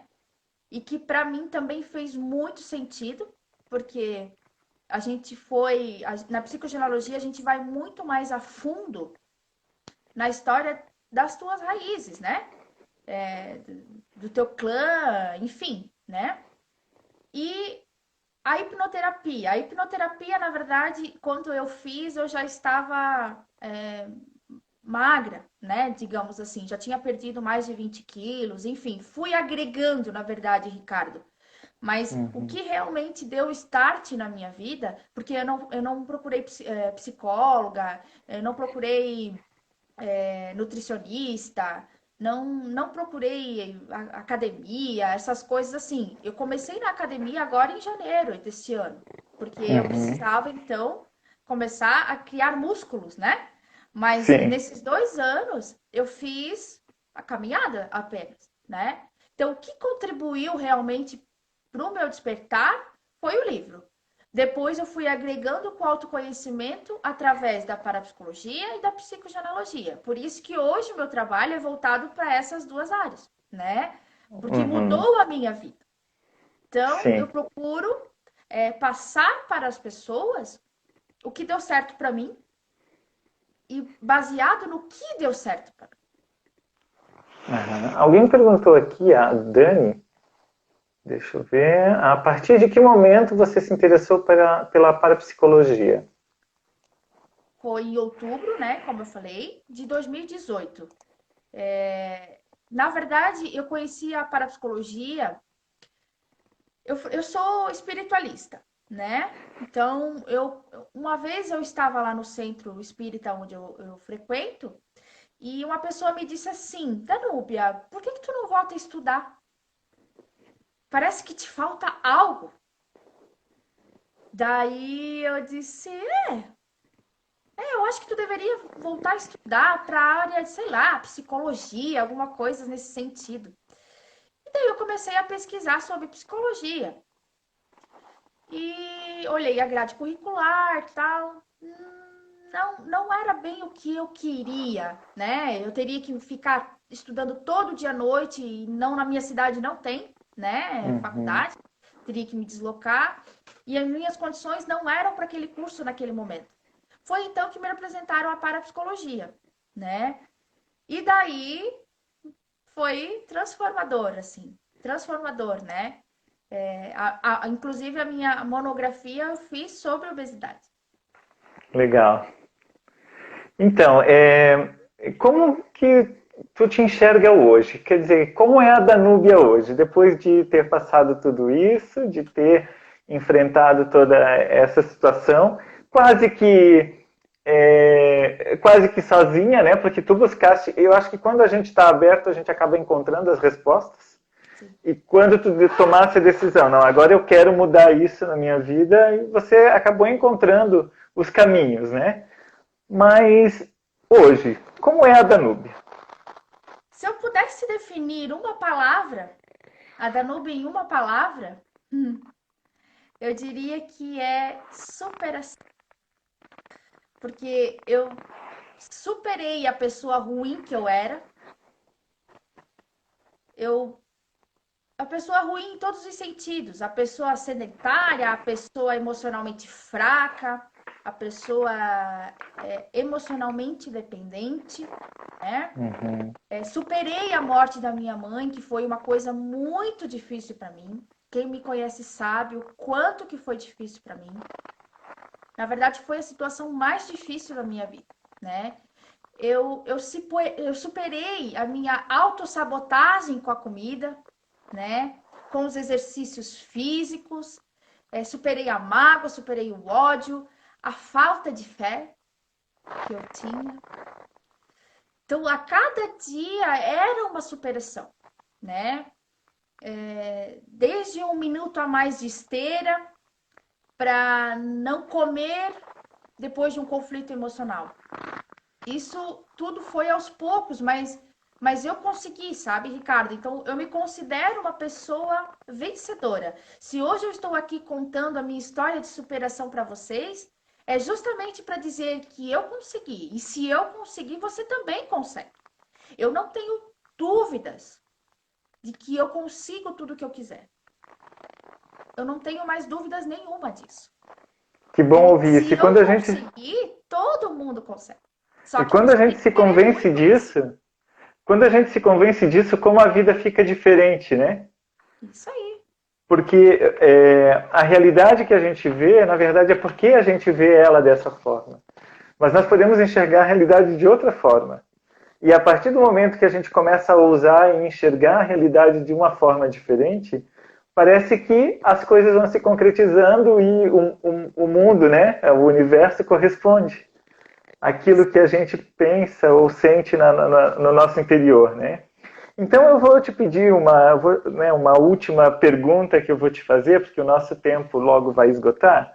E que para mim também fez muito sentido, porque a gente na psicogenealogia a gente vai muito mais a fundo na história das tuas raízes, né? Do teu clã, enfim, né? E a hipnoterapia, na verdade, quando eu fiz, eu já estava magra, né? Digamos assim, já tinha perdido mais de 20 quilos, enfim, fui agregando, na verdade, Ricardo. Mas o Uhum. que realmente deu start na minha vida, porque eu não procurei psicóloga, eu não procurei nutricionista, não procurei academia, essas coisas assim. Eu comecei na academia agora em janeiro desse ano, porque eu Uhum. precisava, então, começar a criar músculos, né? Mas Sim. nesses 2 anos eu fiz. a caminhada apenas, né? Então, o que contribuiu realmente para o meu despertar foi o livro. Depois eu fui agregando com o autoconhecimento através da parapsicologia e da psicogenealogia. Por isso que hoje o meu trabalho é voltado para essas duas áreas, né? Porque Uhum. mudou a minha vida. Então, eu Sim. procuro passar para as pessoas o que deu certo para mim e baseado no que deu certo para mim. Aham. Alguém perguntou aqui, a Dani, deixa eu ver, a partir de que momento você se interessou pela parapsicologia? Foi em outubro, né, como eu falei, de 2018. Na verdade, eu conheci a parapsicologia, eu sou espiritualista, né? Então, uma vez eu estava lá no centro espírita onde eu frequento, e uma pessoa me disse assim, Danúbia, por que tu não volta a estudar? Parece que te falta algo. Daí eu disse, eu acho que tu deveria voltar a estudar para a área, sei lá, psicologia, alguma coisa nesse sentido. E daí eu comecei a pesquisar sobre psicologia. E olhei a grade curricular e tal. Não era bem o que eu queria, né? Eu teria que ficar estudando todo dia à noite e não na minha cidade não tem, né? Uhum. Faculdade. Teria que me deslocar. E as minhas condições não eram para aquele curso naquele momento. Foi então que me apresentaram a parapsicologia, né? E daí foi transformador, assim, transformador, né? Inclusive a minha monografia eu fiz sobre obesidade. Legal. Então, como que tu te enxerga hoje? Quer dizer, como é a Danúbia hoje? Depois de ter passado tudo isso, de ter enfrentado toda essa situação, quase que quase que sozinha, né? Porque tu buscaste. Eu acho que quando a gente está aberto, a gente acaba encontrando as respostas. Sim. E quando tu tomasse a decisão, não, agora eu quero mudar isso na minha vida, e você acabou encontrando os caminhos, né? Mas hoje, como é a Danúbia? Se eu pudesse definir uma palavra, a Danube em uma palavra, eu diria que é superação. Porque eu superei a pessoa ruim que eu era. Eu A pessoa ruim em todos os sentidos, a pessoa sedentária, a pessoa emocionalmente fraca, a pessoa emocionalmente dependente, né? Uhum. Superei a morte da minha mãe, que foi uma coisa muito difícil para mim. Quem me conhece sabe o quanto que foi difícil para mim. Na verdade, foi a situação mais difícil da minha vida, né? Eu superei a minha autossabotagem com a comida, né? Com os exercícios físicos, superei a mágoa, superei o ódio, a falta de fé que eu tinha. Então, a cada dia era uma superação, né? Desde um minuto a mais de esteira para não comer depois de um conflito emocional. Isso tudo foi aos poucos, mas eu consegui, sabe, Ricardo? Então, eu me considero uma pessoa vencedora. Se hoje eu estou aqui contando a minha história de superação para vocês, é justamente para dizer que eu consegui. E se eu conseguir, você também consegue. Eu não tenho dúvidas de que eu consigo tudo o que eu quiser. Eu não tenho mais dúvidas nenhuma disso. Que bom E ouvir isso. se eu conseguir, todo mundo consegue. Só E que quando a você gente tem se que querer convence muito isso. disso, quando a gente se convence disso, como a vida fica diferente, né? Isso aí. Porque a realidade que a gente vê, na verdade, é porque a gente vê ela dessa forma. Mas nós podemos enxergar a realidade de outra forma. E a partir do momento que a gente começa a ousar e enxergar a realidade de uma forma diferente, parece que as coisas vão se concretizando e o mundo, né, o universo corresponde àquilo que a gente pensa ou sente no nosso interior, né? Então eu vou te pedir uma última pergunta que eu vou te fazer, porque o nosso tempo logo vai esgotar.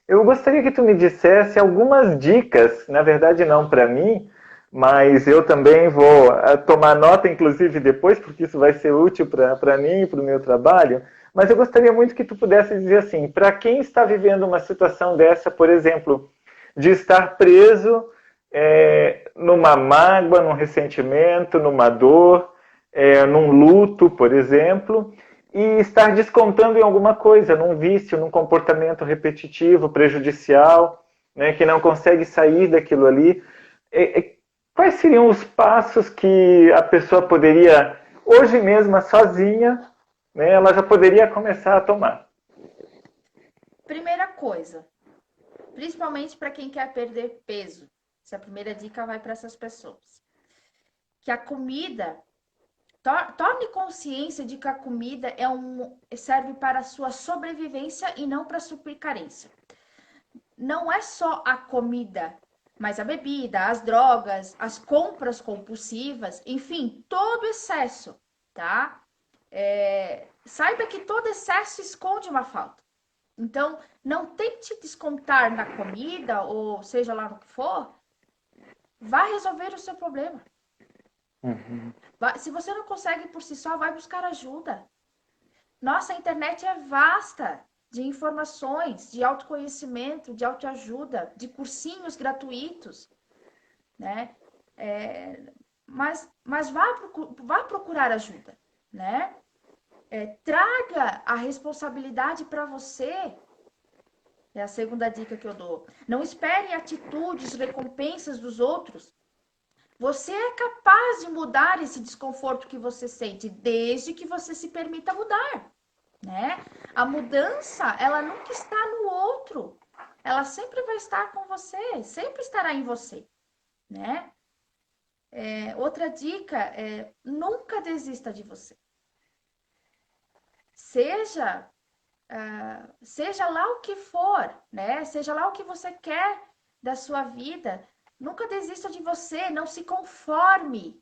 Eu gostaria que tu me dissesse algumas dicas, na verdade não para mim, mas eu também vou tomar nota, inclusive, depois, porque isso vai ser útil para mim e para o meu trabalho. Mas eu gostaria muito que tu pudesse dizer assim, para quem está vivendo uma situação dessa, por exemplo, de estar preso numa mágoa, num ressentimento, numa dor, num luto, por exemplo, e estar descontando em alguma coisa, num vício, num comportamento repetitivo, prejudicial, né, que não consegue sair daquilo ali. Quais seriam os passos que a pessoa poderia, hoje mesmo, sozinha, né, ela já poderia começar a tomar? Primeira coisa, principalmente para quem quer perder peso, essa primeira dica vai para essas pessoas. Que a comida, torne consciência de que a comida serve para a sua sobrevivência e não para suprir carência. Não é só a comida, mas a bebida, as drogas, as compras compulsivas, enfim, todo excesso, tá? Saiba que todo excesso esconde uma falta. Então, não tente descontar na comida, ou seja lá no que for, vai resolver o seu problema. Uhum. Se você não consegue por si só, vai buscar ajuda. Nossa, a internet é vasta de informações, de autoconhecimento, de autoajuda, de cursinhos gratuitos, né? Mas vá procurar ajuda, né? Traga a responsabilidade para você. É a segunda dica que eu dou. Não espere atitudes, recompensas dos outros. Você é capaz de mudar esse desconforto que você sente, desde que você se permita mudar, né? A mudança, ela nunca está no outro. Ela sempre vai estar com você, sempre estará em você, né? Outra dica é nunca desista de você. Seja lá o que for, né? Seja lá o que você quer da sua vida, nunca desista de você, não se conforme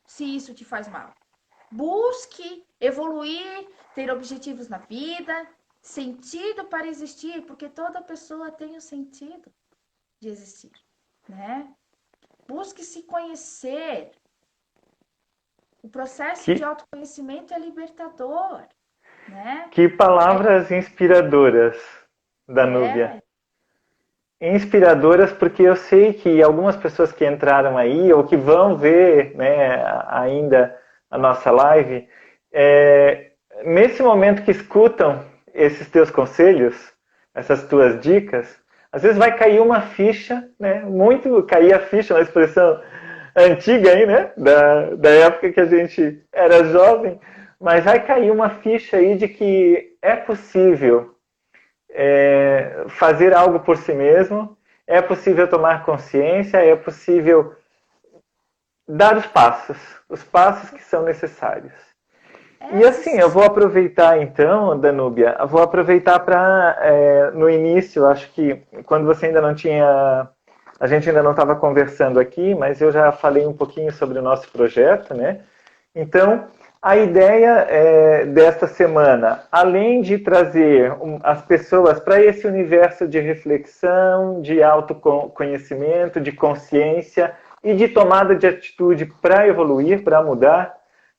se isso te faz mal. Busque evoluir, ter objetivos na vida, sentido para existir, porque toda pessoa tem o sentido de existir, né? Busque se conhecer. O processo de autoconhecimento é libertador, né? Que palavras inspiradoras, Danúbia. Inspiradoras, porque eu sei que algumas pessoas que entraram aí, ou que vão ver, né, ainda a nossa live, nesse momento que escutam esses teus conselhos, essas tuas dicas, às vezes vai cair uma ficha, né, muito cair a ficha, uma expressão antiga aí, né, da época que a gente era jovem, mas vai cair uma ficha aí de que é possível fazer algo por si mesmo, é possível tomar consciência, é possível dar os passos que são necessários. E assim, eu vou aproveitar então, Danúbia, eu vou aproveitar para, no início, acho que quando você ainda não tinha, a gente ainda não estava conversando aqui, mas eu já falei um pouquinho sobre o nosso projeto, né? Então, a ideia desta semana, além de trazer as pessoas para esse universo de reflexão, de autoconhecimento, de consciência e de tomada de atitude para evoluir, para mudar,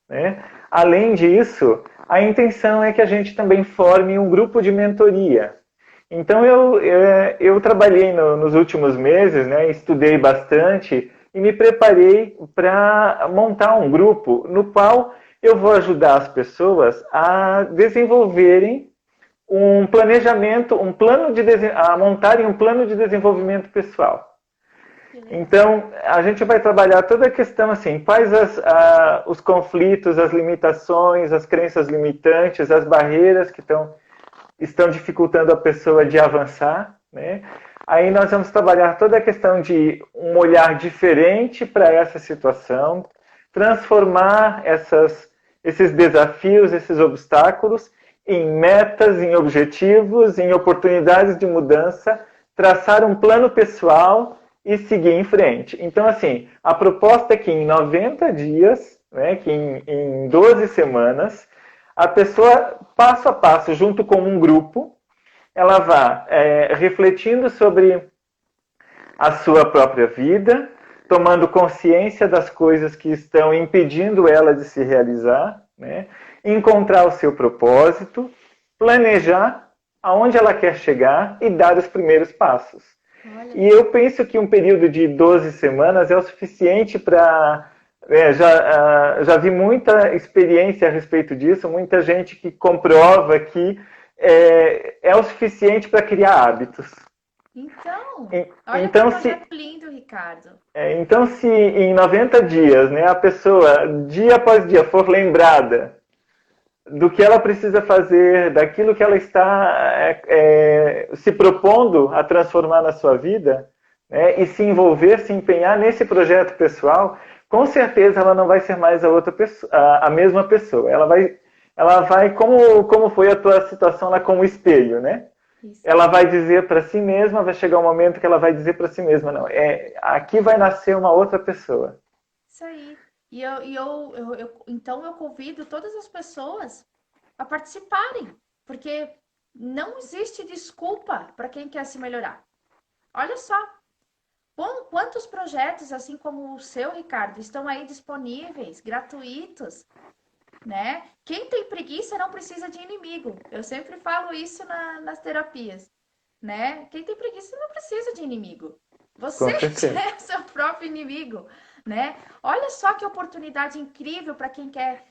né? Além disso, a intenção é que a gente também forme um grupo de mentoria. Então, eu trabalhei nos últimos meses, né? Estudei bastante e me preparei para montar um grupo no qual eu vou ajudar as pessoas a desenvolverem um planejamento, a montarem um plano de desenvolvimento pessoal. Então, a gente vai trabalhar toda a questão assim, quais os conflitos, as limitações, as crenças limitantes, as barreiras que estão dificultando a pessoa de avançar, né? Aí nós vamos trabalhar toda a questão de um olhar diferente para essa situação, transformar esses desafios, esses obstáculos em metas, em objetivos, em oportunidades de mudança, traçar um plano pessoal e seguir em frente. Então, assim, a proposta é que em 90 dias, né, que em 12 semanas, a pessoa, passo a passo, junto com um grupo, ela vá refletindo sobre a sua própria vida, tomando consciência das coisas que estão impedindo ela de se realizar, né? Encontrar o seu propósito, planejar aonde ela quer chegar e dar os primeiros passos. Olha, E eu penso que um período de 12 semanas é o suficiente para... já vi muita experiência a respeito disso, muita gente que comprova que é o suficiente para criar hábitos. então, olha que Então, se, projeto lindo, Ricardo. então, se em 90 dias, né, a pessoa, dia após dia, for lembrada do que ela precisa fazer, daquilo que ela está se propondo a transformar na sua vida, né, e se envolver, se empenhar nesse projeto pessoal, com certeza ela não vai ser mais a outra pessoa, a mesma pessoa. Ela vai como foi a tua situação lá com o espelho, né? Isso Ela aí. vai dizer para si mesma, vai chegar um momento que ela vai dizer para si mesma, não, aqui vai nascer uma outra pessoa. Isso aí. Então eu convido todas as pessoas a participarem, porque não existe desculpa para quem quer se melhorar. Olha só, quantos projetos, assim como o seu, Ricardo, estão aí disponíveis, gratuitos, né? Quem tem preguiça não precisa de inimigo. Eu sempre falo isso nas terapias, né? Quem tem preguiça não precisa de inimigo. Você Com certeza. é seu próprio inimigo, né? Olha só que oportunidade incrível para quem quer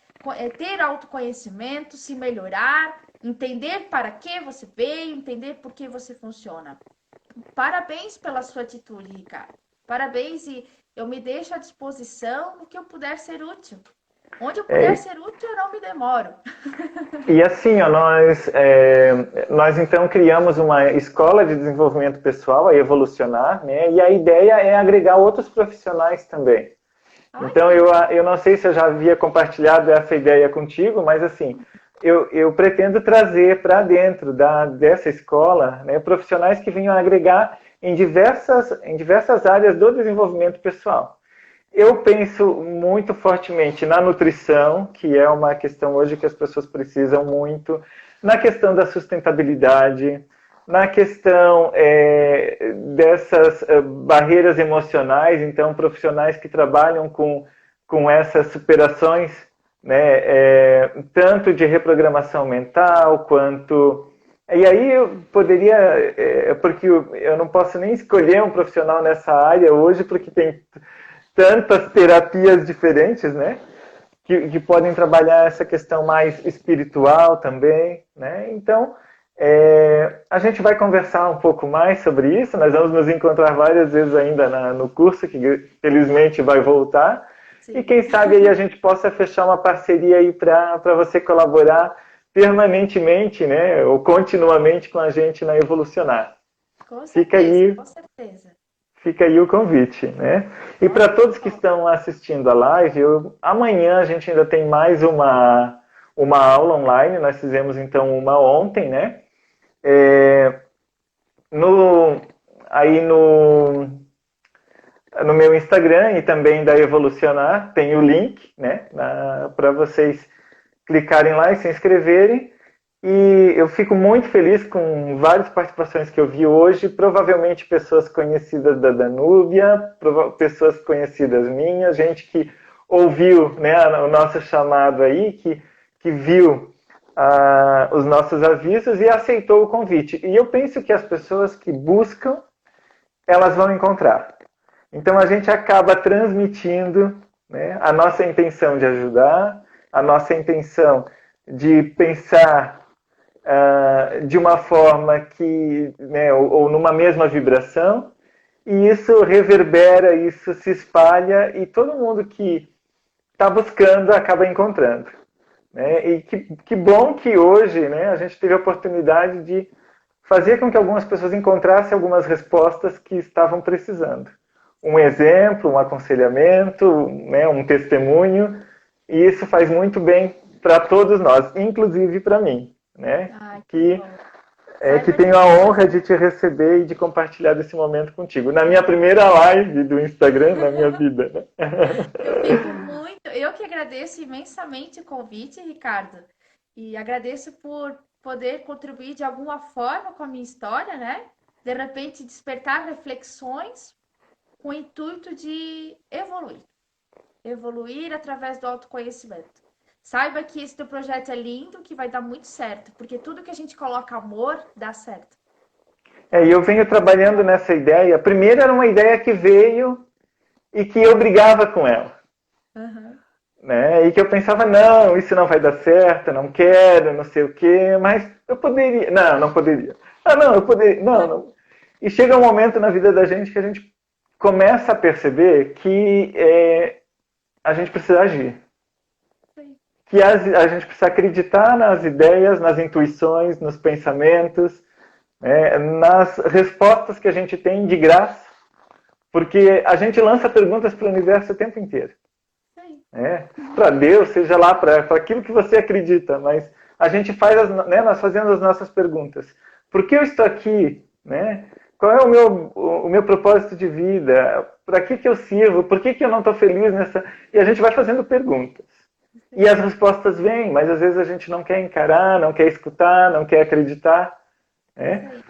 ter autoconhecimento, se melhorar, entender para que você veio, entender por que você funciona. Parabéns pela sua atitude, Ricardo. Parabéns e eu me deixo à disposição no que eu puder ser útil. Onde eu puder É, ser útil, eu não me demoro. e assim, ó, nós então criamos uma escola de desenvolvimento pessoal, a Evolucionar, né? E a ideia é agregar outros profissionais também. Ai, Então, que legal. eu não sei se eu já havia compartilhado essa ideia contigo, mas assim, eu pretendo trazer para dentro dessa escola, né, profissionais que venham agregar em diversas áreas do desenvolvimento pessoal. Eu penso muito fortemente na nutrição, que é uma questão hoje que as pessoas precisam muito, na questão da sustentabilidade, na questão dessas barreiras emocionais, então profissionais que trabalham com essas superações, né, tanto de reprogramação mental quanto... E aí eu poderia, porque eu não posso nem escolher um profissional nessa área hoje, porque tem tantas terapias diferentes, né? Que podem trabalhar essa questão mais espiritual também, né? Então, a gente vai conversar um pouco mais sobre isso. Nós vamos nos encontrar várias vezes ainda no curso, que felizmente vai voltar. E Sim. quem sabe aí a gente possa fechar uma parceria aí para você colaborar permanentemente, né? Ou continuamente com a gente na Evolucionar. Fica aí Com certeza. Fica aí o convite, né? E para Nossa, que todos que bom. estão assistindo a live, amanhã a gente ainda tem mais uma aula online. Nós fizemos então uma ontem, né? É, no, aí no meu Instagram e também da Evolucionar tem o link, né? Para vocês clicarem lá e se inscreverem. E eu fico muito feliz com várias participações que eu vi hoje, provavelmente pessoas conhecidas da Danúbia, pessoas conhecidas minhas, gente que ouviu, né, o nosso chamado aí, que viu os nossos avisos e aceitou o convite. E eu penso que as pessoas que buscam, elas vão encontrar. Então a gente acaba transmitindo, né, a nossa intenção de ajudar, a nossa intenção de pensar de uma forma que, né, ou numa mesma vibração, e isso reverbera, isso se espalha e todo mundo que está buscando acaba encontrando. Né? E que bom que hoje, né, a gente teve a oportunidade de fazer com que algumas pessoas encontrassem algumas respostas que estavam precisando. Um exemplo, um aconselhamento, né, um testemunho, e isso faz muito bem para todos nós, inclusive para mim, né, Ai, que que, bom. que Saiba de tenho a uma honra coisa. de te receber e de compartilhar desse momento contigo. Na minha Ah, primeira live do Instagram, na minha vida. Né? eu que agradeço imensamente o convite, Ricardo. E agradeço por poder contribuir de alguma forma com a minha história, né? De repente despertar reflexões com o intuito de evoluir. Evoluir através do autoconhecimento. Saiba que esse teu projeto é lindo, que vai dar muito certo, porque tudo que a gente coloca amor, dá certo. E eu venho trabalhando nessa ideia. Primeiro era uma ideia que veio e que eu brigava com ela. Uhum. Né? E que eu pensava, não, isso não vai dar certo, não quero, não sei o quê, mas eu poderia. Não, não poderia. Ah, não, eu poderia. Não, não. E chega um momento na vida da gente que a gente começa a perceber que a gente precisa agir. Que a gente precisa acreditar nas ideias, nas intuições, nos pensamentos, nas respostas que a gente tem de graça, porque a gente lança perguntas para o universo o tempo inteiro. Para Deus, seja lá para aquilo que você acredita, mas a gente faz, nós fazemos as nossas perguntas. Por que eu estou aqui? Né? Qual é o meu propósito de vida? Para que eu sirvo? Por que eu não estou feliz nessa... E a gente vai fazendo perguntas. E as respostas vêm, mas às vezes a gente não quer encarar, não quer escutar, não quer acreditar. Né?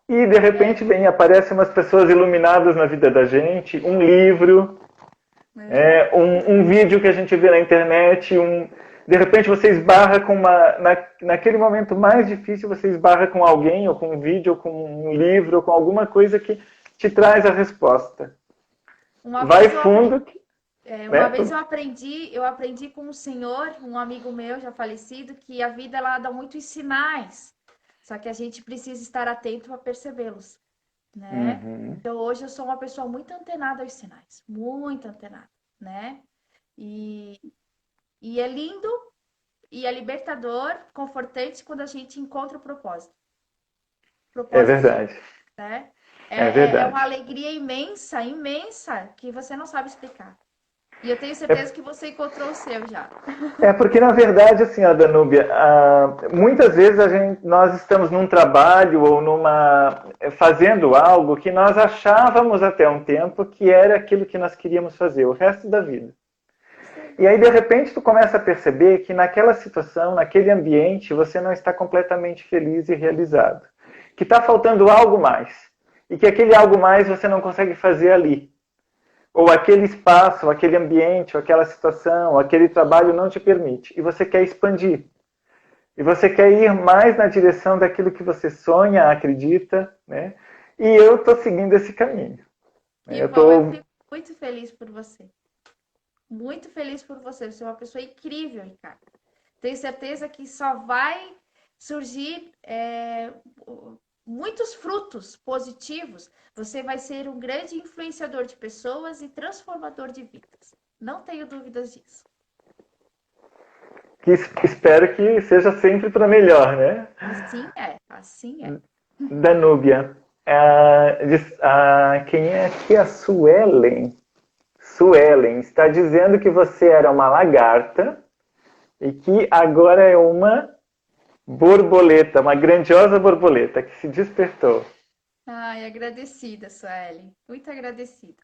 E de repente aparecem umas pessoas iluminadas na vida da gente, um livro, um vídeo que a gente vê na internet, de repente você esbarra com naquele momento mais difícil, você esbarra com alguém, ou com um vídeo, ou com um livro, ou com alguma coisa que te traz a resposta. Vai fundo. Uma vez eu aprendi com um senhor, um amigo meu já falecido, que a vida ela dá muitos sinais, só que a gente precisa estar atento para percebê-los, né? Uhum. Então hoje eu sou uma pessoa muito antenada aos sinais, muito antenada, né? E é lindo e é libertador, confortante quando a gente encontra o propósito. É verdade. Né? É verdade. É uma alegria imensa, imensa, que você não sabe explicar. E eu tenho certeza que você encontrou o seu já. Porque, na verdade, assim, Danúbia, muitas vezes nós estamos num trabalho ou fazendo algo que nós achávamos até um tempo que era aquilo que nós queríamos fazer o resto da vida. E aí, de repente, tu começa a perceber que naquela situação, naquele ambiente, você não está completamente feliz e realizado. Que está faltando algo mais. E que aquele algo mais você não consegue fazer ali. Ou aquele espaço, ou aquele ambiente, ou aquela situação, ou aquele trabalho não te permite. E você quer expandir. E você quer ir mais na direção daquilo que você sonha, acredita. Né? E eu estou seguindo esse caminho. Eu fico muito feliz por você. Muito feliz por você. Você é uma pessoa incrível, Ricardo. Tenho certeza que só vai surgir muitos frutos positivos. Você vai ser um grande influenciador de pessoas e transformador de vidas. Não tenho dúvidas disso. Espero que seja sempre para melhor, né? Assim é. Danúbia, quem é aqui? A Suelen. Suelen está dizendo que você era uma lagarta e que agora é uma borboleta, uma grandiosa borboleta que se despertou. Ai, agradecida, Suelen. Muito agradecida.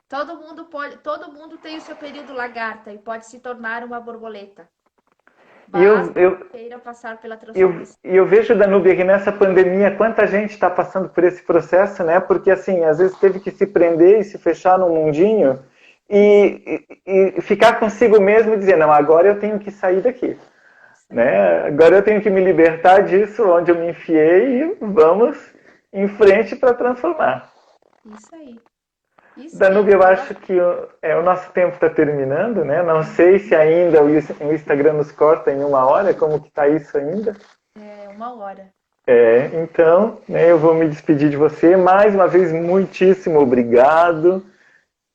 Todo mundo tem o seu período lagarta e pode se tornar uma borboleta. Queira passar pela transformação. E eu vejo, Danúbia, que nessa pandemia, quanta gente está passando por esse processo, né? Porque, assim, às vezes teve que se prender e se fechar num mundinho e ficar consigo mesmo e dizer, não, agora eu tenho que sair daqui. Né? Agora eu tenho que me libertar disso, onde eu me enfiei, e vamos em frente para transformar. Isso aí. Danúbia, eu acho que o nosso tempo está terminando, né? Não sei se ainda o Instagram nos corta em 1 hora, como que está isso ainda? 1 hora. Então, né, eu vou me despedir de você. Mais uma vez, muitíssimo obrigado.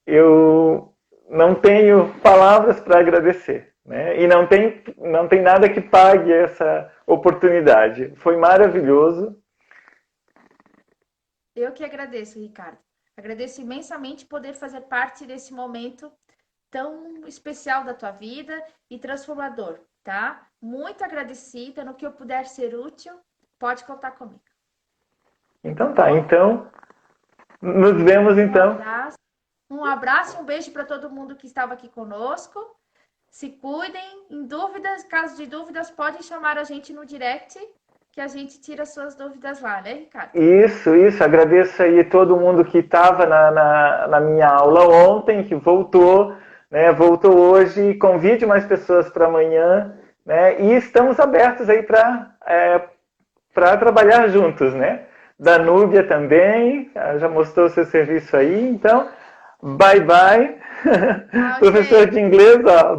Eu não tenho palavras para agradecer. Né? E não tem nada que pague essa oportunidade. Foi maravilhoso. Eu que agradeço, Ricardo. Agradeço imensamente poder fazer parte desse momento tão especial da tua vida e transformador, tá? Muito agradecida. No que eu puder ser útil, pode contar comigo. Então tá. Então, nos vemos então. Um abraço e um beijo para todo mundo que estava aqui conosco. Se cuidem. Em dúvidas, caso de dúvidas, podem chamar a gente no direct, que a gente tira suas dúvidas lá, né, Ricardo? Isso. Agradeço aí todo mundo que estava na minha aula ontem, que voltou, né? Voltou hoje. Convide mais pessoas para amanhã, né? E estamos abertos aí para trabalhar juntos, né? Danúbia também, já mostrou o seu serviço aí, então, bye bye. Tchau, Professor gente. de inglês, ó.